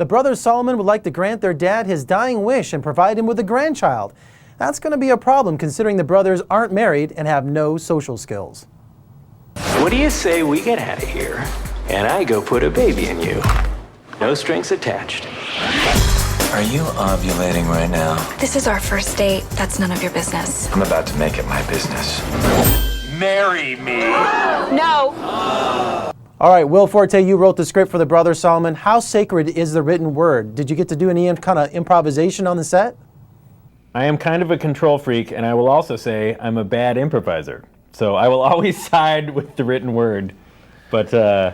The brothers Solomon would like to grant their dad his dying wish and provide him with a grandchild. That's going to be a problem considering the brothers aren't married and have no social skills. What do you say we get out of here and I go put a baby in you? No strings attached. Are you ovulating right now? This is our first date. That's none of your business. I'm about to make it my business. Marry me. No. All right, Will Forte, you wrote the script for the brothers Solomon. How sacred is the written word? Did you get to do any kind of improvisation on the set? I am kind of a control freak, and I will also say I'm a bad improviser. So I will always side with the written word. But no,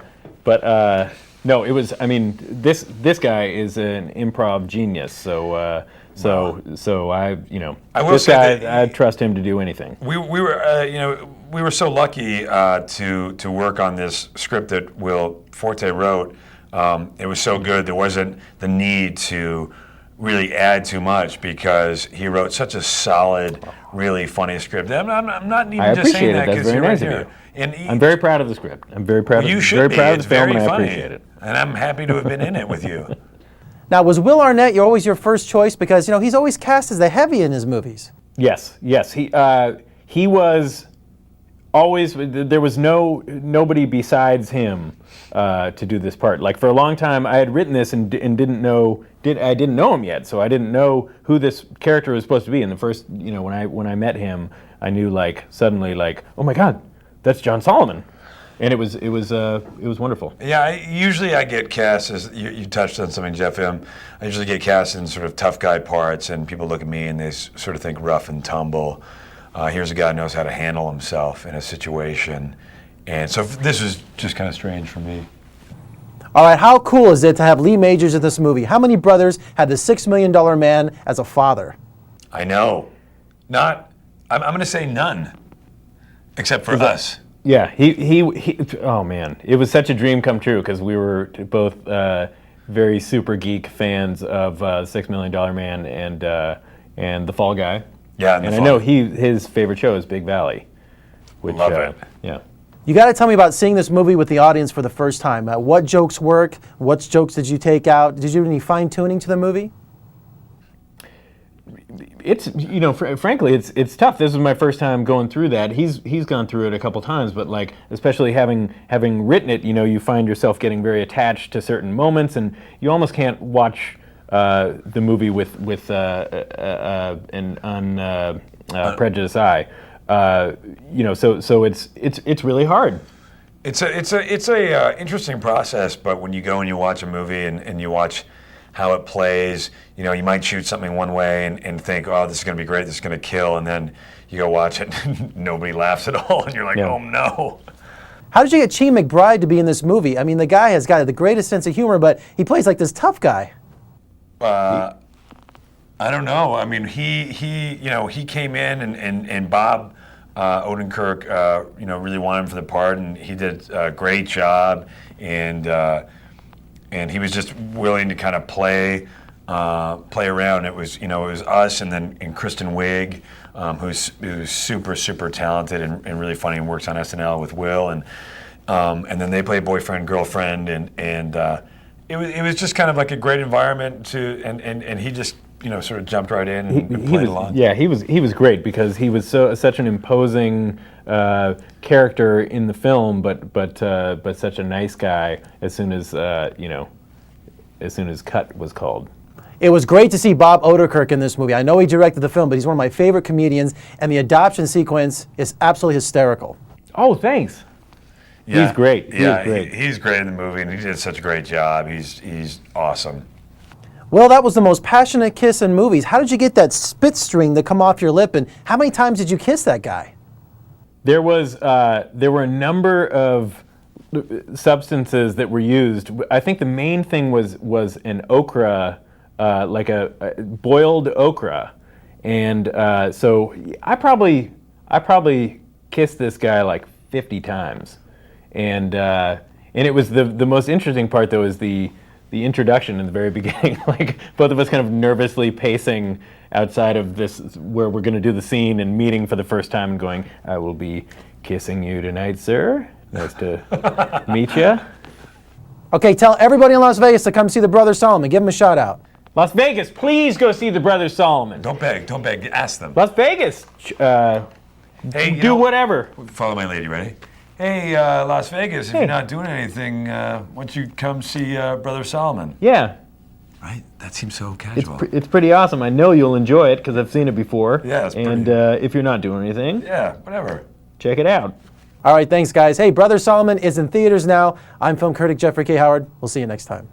it was. I mean, this guy is an improv genius. So I, I will this say guy, that I trust him to do anything. We were so lucky to work on this script that Will Forte wrote. It was so good. There wasn't the need to really add too much because he wrote such a solid, really funny script. I'm not even just saying that because you're right here. I'm very proud of the script. I'm very proud. You should very be. proud of It's the film, very and I funny. appreciate it. And I'm happy to have been in it with you. Now, was Will Arnett always your first choice? Because, he's always cast as the heavy in his movies. Yes. He was always. There was nobody besides him to do this part. Like for a long time, I had written this and didn't know him yet, so I didn't know who this character was supposed to be. And the first, when I met him, I knew suddenly oh my God, that's John Solomon. And it was wonderful. Yeah, usually I get cast as you touched on something, Jeff. I usually get cast in sort of tough guy parts, and people look at me and they sort of think rough and tumble. Here's a guy who knows how to handle himself in a situation, and so this was just kind of strange for me. All right, how cool is it to have Lee Majors in this movie? How many brothers had the $6 million man as a father? I know, I'm going to say none, except for us. Yeah, he. Oh man, it was such a dream come true because we were both very super geek fans of $6 Million Man and The Fall Guy. Yeah, and I know his favorite show is Big Valley. Which, love it. Yeah. You got to tell me about seeing this movie with the audience for the first time. What jokes work? What jokes did you take out? Did you do any fine tuning to the movie? It's frankly, it's tough. This is my first time going through that. He's gone through it a couple times, but especially having written it, you find yourself getting very attached to certain moments, and you almost can't watch the movie with an unprejudiced eye. So it's really hard. It's a interesting process, but when you go and you watch a movie and you watch how it plays, you might shoot something one way and think, oh, this is going to be great, this is going to kill, and then you go watch it and nobody laughs at all, and you're like, oh no. How did you get Chi McBride to be in this movie? I mean, the guy has got the greatest sense of humor, but he plays like this tough guy. I don't know. I mean, he came in and Bob Odenkirk, really wanted him for the part, and he did a great job, and he was just willing to kind of play around. It was us and Kristen Wiig, who's super talented and really funny and works on SNL with Will, and then they play boyfriend girlfriend, and it was just kind of like a great environment and he just sort of jumped right in and played along. Yeah, he was great because he was such an imposing character in the film, but such a nice guy as soon as cut was called. It was great to see Bob Odenkirk in this movie. I know he directed the film, but he's one of my favorite comedians, and the adoption sequence is absolutely hysterical. Oh, thanks. Yeah. He's great. He's great in the movie, and he did such a great job. He's awesome. Well, that was the most passionate kiss in movies. How did you get that spit string to come off your lip, and how many times did you kiss that guy? There were a number of substances that were used. I think the main thing was an okra, like a boiled okra, and so I probably kissed this guy like 50 times, and it was the most interesting part though is the introduction in the very beginning. Like both of us kind of nervously pacing outside of this where we're going to do the scene and meeting for the first time and going, "I will be kissing you tonight, sir. Nice to meet you." Okay, tell everybody in Las Vegas to come see the Brother Solomon. Give them a shout out. Las Vegas, please go see the Brothers Solomon. Don't beg, ask them. Las Vegas, Hey, you do know, whatever. Follow my lady, ready? Hey, Las Vegas, if you're not doing anything, why don't you come see Brother Solomon? Yeah, Right? That seems so casual. it's pretty awesome. I know you'll enjoy it because I've seen it before. Yeah, it's pretty. And if you're not doing anything, Yeah, whatever. check it out. All right, thanks, guys. Hey, Brother Solomon is in theaters now. I'm film critic Jeffrey K. Howard. We'll see you next time.